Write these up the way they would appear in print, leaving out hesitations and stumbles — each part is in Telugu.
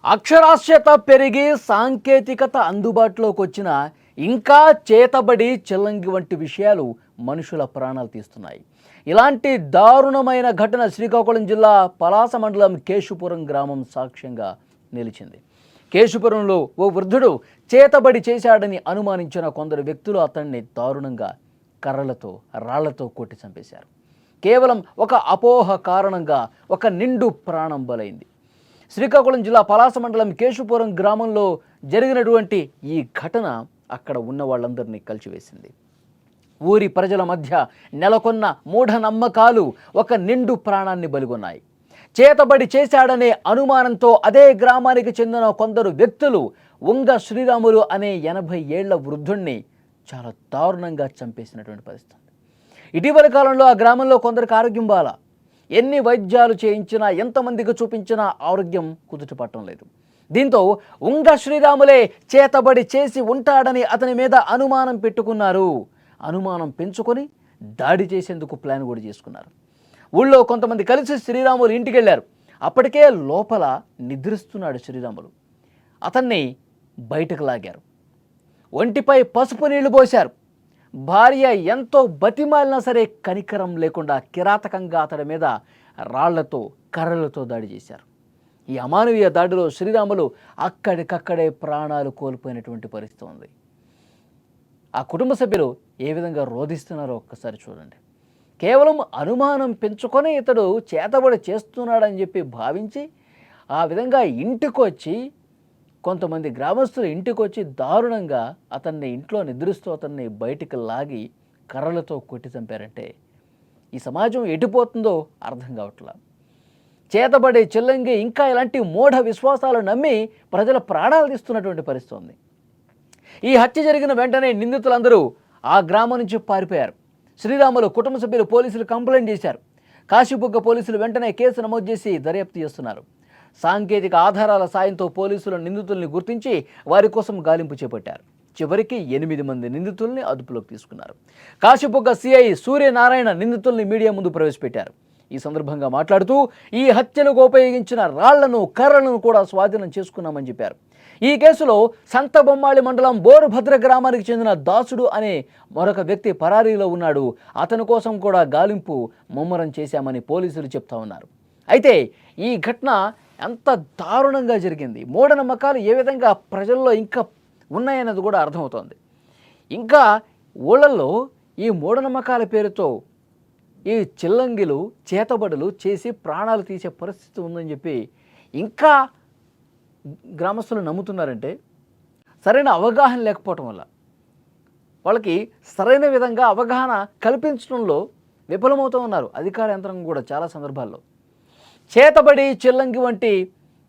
అక్షరాస్యత పెరిగి సాంకేతికత అందుబాటులోకి వచ్చిన ఇంకా చేతబడి చెల్లంగి వంటి విషయాలు మనుషుల ప్రాణాలు తీస్తున్నాయి. ఇలాంటి దారుణమైన ఘటన శ్రీకాకుళం జిల్లా పలాస మండలం కేశుపురం గ్రామం సాక్ష్యంగా నిలిచింది. కేశుపురంలో ఓ వృద్ధుడు చేతబడి చేశాడని అనుమానించిన కొందరు వ్యక్తులు అతన్ని దారుణంగా కర్రలతో రాళ్లతో కొట్టి చంపేశారు. కేవలం ఒక అపోహ కారణంగా ఒక నిండు ప్రాణం బలైంది. శ్రీకాకుళం జిల్లా పలాస మండలం కేశుపురం గ్రామంలో జరిగినటువంటి ఈ ఘటన అక్కడ ఉన్న వాళ్ళందరినీ కలిచివేసింది. ఊరి ప్రజల మధ్య నెలకొన్న మూఢనమ్మకాలు ఒక నిండు ప్రాణాన్ని బలిగొన్నాయి. చేతబడి చేశాడనే అనుమానంతో అదే గ్రామానికి చెందిన కొందరు వ్యక్తులు ఉంగ శ్రీరాములు అనే 80 ఏళ్ల వృద్ధుణ్ణి చాలా దారుణంగా చంపేసినటువంటి పరిస్థితి. ఇటీవల కాలంలో ఆ గ్రామంలో కొందరికి ఆరోగ్యం బాలా. ఎన్ని వైద్యాలు చేయించినా ఎంతమందికి చూపించినా ఆరోగ్యం కుదుటపడటం లేదు. దీంతో ఉంగ శ్రీరాములే చేతబడి చేసి ఉంటాడని అతని మీద అనుమానం పెట్టుకున్నారు. అనుమానం పెంచుకొని దాడి చేసేందుకు ప్లాన్ కూడా చేసుకున్నారు. ఊళ్ళో కొంతమంది కలిసి శ్రీరాములు ఇంటికి వెళ్ళారు. అప్పటికే లోపల నిద్రిస్తున్నాడు శ్రీరాములు. అతన్ని బయటకు లాగారు. ఒంటిపై పసుపు నీళ్లు పోశారు. భార్య ఎంతో బతిమాలినా సరే కనికరం లేకుండా కిరాతకంగా అతడి మీద రాళ్లతో కర్రలతో దాడి చేశారు. ఈ అమానవీయ దాడిలో శ్రీరాములు అక్కడికక్కడే ప్రాణాలు కోల్పోయినటువంటి పరిస్థితి ఉంది. ఆ కుటుంబ సభ్యులు ఏ విధంగా రోధిస్తున్నారో ఒక్కసారి చూడండి. కేవలం అనుమానం పెంచుకొని ఇతడు చేతబడి చేస్తున్నాడని చెప్పి భావించి ఆ విధంగా ఇంటికొచ్చి కొంతమంది గ్రామస్తులు ఇంటికొచ్చి దారుణంగా అతన్ని ఇంట్లో నిద్రిస్తూ అతన్ని బయటికి లాగి కర్రలతో కొట్టి చంపారంటే ఈ సమాజం ఎటుపోతుందో అర్థం కావట్లా. చేతబడి చెల్లంగి ఇంకా ఇలాంటి మూఢ విశ్వాసాలు నమ్మి ప్రజల ప్రాణాలు తీస్తున్నటువంటి పరిస్థితి ఉంది. ఈ హత్య జరిగిన వెంటనే నిందితులందరూ ఆ గ్రామం నుంచి పారిపోయారు. శ్రీరాములు కుటుంబ సభ్యులు పోలీసులు కంప్లైంట్ చేశారు. కాశీబుగ్గ పోలీసులు వెంటనే కేసు నమోదు చేసి దర్యాప్తు చేస్తున్నారు. సాంకేతిక ఆధారాల సాయంతో పోలీసులు నిందితుల్ని గుర్తించి వారి కోసం గాలింపు చేపట్టారు. చివరికి 8 మంది నిందితుల్ని అదుపులోకి తీసుకున్నారు. కాశీబుగ్గ సిఐ సూర్యనారాయణ నిందితుల్ని మీడియా ముందు ప్రవేశపెట్టారు. ఈ సందర్భంగా మాట్లాడుతూ ఈ హత్యలకు ఉపయోగించిన రాళ్లను కర్రలను కూడా స్వాధీనం చేసుకున్నామని చెప్పారు. ఈ కేసులో సంతబొమ్మాళి మండలం బోరుభద్ర గ్రామానికి చెందిన దాసుడు అనే మరొక వ్యక్తి పరారీలో ఉన్నాడు. అతని కోసం కూడా గాలింపు ముమ్మరం చేశామని పోలీసులు చెప్తా ఉన్నారు. అయితే ఈ ఘటన ఎంత దారుణంగా జరిగింది, మూఢనమ్మకాలు ఏ విధంగా ప్రజల్లో ఇంకా ఉన్నాయన్నది కూడా అర్థమవుతోంది. ఇంకా ఊళ్ళల్లో ఈ మూఢనమ్మకాల పేరుతో ఈ చిల్లంగిలు చేతబడులు చేసి ప్రాణాలు తీసే పరిస్థితి ఉందని చెప్పి ఇంకా గ్రామస్తులు నమ్ముతున్నారంటే సరైన అవగాహన లేకపోవటం వల్ల, వాళ్ళకి సరైన విధంగా అవగాహన కల్పించడంలో విఫలమవుతూ ఉన్నారు అధికార యంత్రాంగం కూడా. చాలా సందర్భాల్లో చేతబడి చిల్లంగి వంటి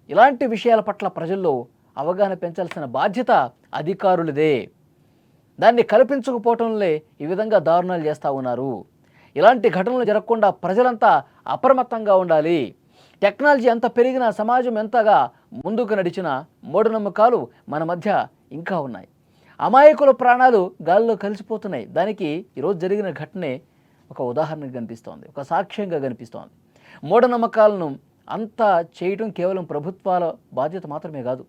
ఇలాంటి విషయాల పట్ల ప్రజల్లో అవగాహన పెంచాల్సిన బాధ్యత అధికారులదే. దాన్ని కల్పించకపోవటంలో ఈ విధంగా దారుణాలు చేస్తూ ఉన్నారు. ఇలాంటి ఘటనలు జరగకుండా ప్రజలంతా అప్రమత్తంగా ఉండాలి. టెక్నాలజీ ఎంత పెరిగినా, సమాజం ఎంతగా ముందుకు నడిచినా మూఢనమ్మకాలు మన మధ్య ఇంకా ఉన్నాయి. అమాయకుల ప్రాణాలు గాల్లో కలిసిపోతున్నాయి. దానికి ఈరోజు జరిగిన ఘటనే ఒక ఉదాహరణగా కనిపిస్తోంది, ఒక సాక్ష్యంగా కనిపిస్తోంది. మూఢనమ్మకాలను అంతా చేయటం కేవలం ప్రభుత్వాల బాధ్యత మాత్రమే కాదు.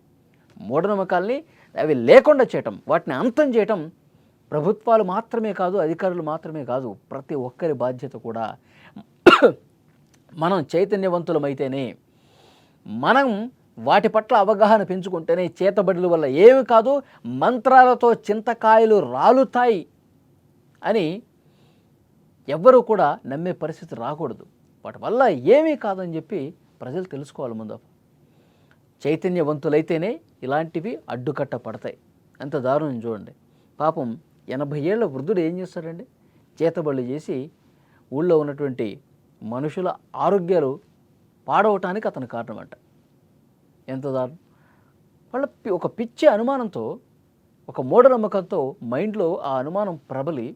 మూఢనమ్మకాల్ని అవి లేకుండా చేయటం, వాటిని అంతం చేయటం ప్రభుత్వాలు మాత్రమే కాదు, అధికారులు మాత్రమే కాదు, ప్రతి ఒక్కరి బాధ్యత కూడా. మనం చైతన్యవంతులమైతేనే, మనం వాటి పట్ల అవగాహన పెంచుకుంటేనే చేతబడుల వల్ల ఏమి కాదు, మంత్రాలతో చింతకాయలు రాలుతాయి అని ఎవ్వరూ కూడా నమ్మే పరిస్థితి రాకూడదు. వాటి వల్ల ఏమీ కాదని చెప్పి ప్రజలు తెలుసుకోవాలి. ముందు చైతన్యవంతులైతేనే ఇలాంటివి అడ్డుకట్ట పడతాయి. ఎంత దారుణం చూడండి. పాపం 80 ఏళ్ల వృద్ధుడు ఏం చేస్తాడండి? చేతబడులు చేసి ఊళ్ళో ఉన్నటువంటి మనుషుల ఆరోగ్యాలు పాడవటానికి అతని కారణం అంట. ఎంత దారుణం! వాళ్ళ ఒక పిచ్చి అనుమానంతో, ఒక మూఢనమ్మకంతో మైండ్లో ఆ అనుమానం ప్రబలి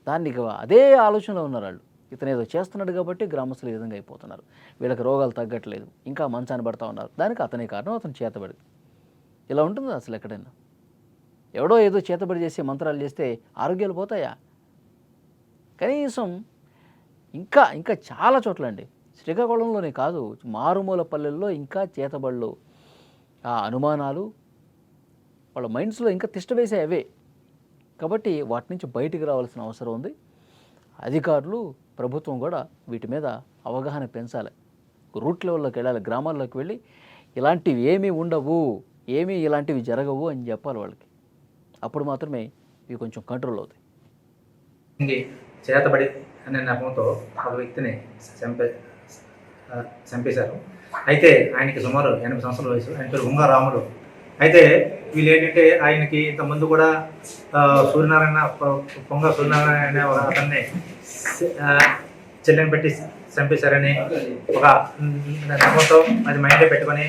దాన్ని అదే ఆలోచనలో ఉన్నారు వాళ్ళు. ఇతను ఏదో చేస్తున్నాడు కాబట్టి గ్రామస్తులు ఈ విధంగా అయిపోతున్నారు, వీళ్ళకి రోగాలు తగ్గట్లేదు, ఇంకా మంచాన్ని పడతా ఉన్నారు. దానికి అతనే కారణం, అతను చేతబడి. ఇలా ఉంటుంది అసలు ఎక్కడైనా? ఎవడో ఏదో చేతబడి చేసి మంత్రాలు చేస్తే ఆరోగ్యాలు పోతాయా? కనీసం ఇంకా ఇంకా చాలా చోట్ల అండి, శ్రీకాకుళంలోనే కాదు, మారుమూల పల్లెల్లో ఇంకా చేతబడులు ఆ అనుమానాలు వాళ్ళ మైండ్స్లో ఇంకా తిష్టవేసే అవే. కాబట్టి వాటి నుంచి బయటికి రావాల్సిన అవసరం ఉంది. అధికారులు, ప్రభుత్వం కూడా వీటి మీద అవగాహన పెంచాలి. రూట్ లెవెల్లోకి వెళ్ళాలి, గ్రామాల్లోకి వెళ్ళి ఇలాంటివి ఏమీ ఉండవు, ఇలాంటివి జరగవు అని చెప్పాలి వాళ్ళకి. అప్పుడు మాత్రమే ఇవి కొంచెం కంట్రోల్ అవుతాయి. చేతబడి అనే నెపంతో ఒక వ్యక్తిని చంపేశారు. అయితే ఆయనకి సుమారు 80 సంవత్సరాల వయసు. ఆయన పేరు ఉంగ రాములు. అయితే వీళ్ళు ఏంటంటే ఆయనకి ఇంతకుముందు కూడా పొంగ సూర్యనారాయణ అనే అతన్ని చెల్లెని పెట్టి చంపేశారని ఒక నెపంతో అది మైండ్లో పెట్టుకొని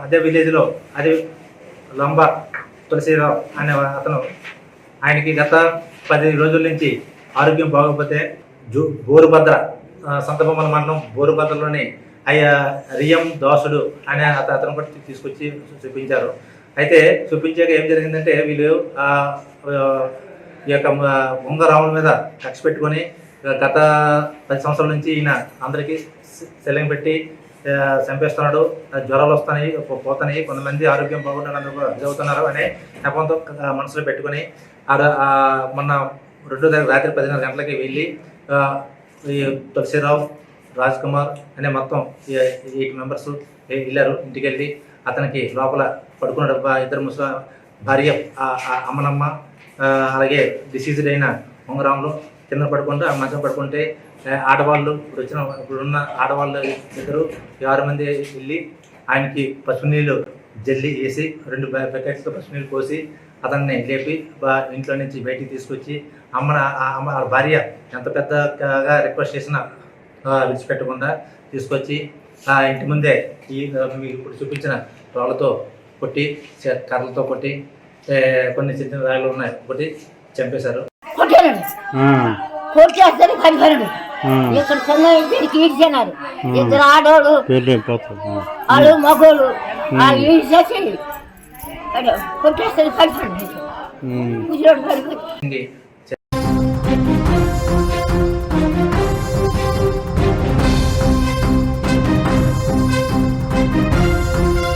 అదే విలేజ్లో అది లంబ తులసిరావు అనే అతను ఆయనకి గత 10 రోజుల నుంచి ఆరోగ్యం బాగోకపోతే బోరుభద్ర సంతబొమ్మల మండలం బోరుభద్రలోని రియం దాసుడు అనే అతను కూడా తీసుకొచ్చి చూపించారు. అయితే చూపించాక ఏం జరిగిందంటే వీళ్ళు ఈ యొక్క ఉంగ రాముల మీద కక్ష పెట్టుకొని గత 10 సంవత్సరాల నుంచి ఈయన అందరికీ సెల్లింగ్ పెట్టి చంపేస్తున్నాడు, జ్వరాలు వస్తున్నాయి, పోతున్నాయి, కొంతమంది ఆరోగ్యం బాగుండడానికి ఇదవుతున్నారు అనే నెపంతో మనసులో పెట్టుకొని మొన్న 2వ తారీఖు రాత్రి 10:30 గంటలకి వెళ్ళి ఈ తులసిరావు, రాజ్ కుమార్ అనే మొత్తం 8 మెంబర్స్ వెళ్ళారు. ఇంటికి వెళ్ళి అతనికి లోపల పడుకున్నాడు. 2 ముసలి భార్య అమ్మనమ్మ, అలాగే డిసీజ్డ్ అయిన ఉంగరాములు కింద పడుకుంటూ ఆ మధ్య పడుకుంటే ఆడవాళ్ళు ఇప్పుడున్న ఆడవాళ్ళు 6 మంది వెళ్ళి ఆయనకి పసుపు నీళ్ళు జల్లి వేసి 2 బకెట్లతో పసుపు నీళ్ళు పోసి అతన్ని లేపి ఇంట్లో నుంచి బయటికి తీసుకొచ్చి అమ్మ భార్య ఎంత పెద్దగా రిక్వెస్ట్ చేసినా విడిచిపెట్టకుండా తీసుకొచ్చి ఆ ఇంటి ముందే మీకు ఇప్పుడు చూపించిన రాళ్ళతో కొట్టి, కర్రలతో కొట్టి, కొన్ని చిన్న రాళ్ళు ఉన్నాయి కొట్టి చంపేశారు. ఇక్కడ సంఘానికి ఈడ్చినారు. 2 ఆడోళ్ళు, వాళ్ళు మగోళ్ళు ఈడ్చేసి కొట్టేస్తారు. పడిపోయింది, పడిపోయింది.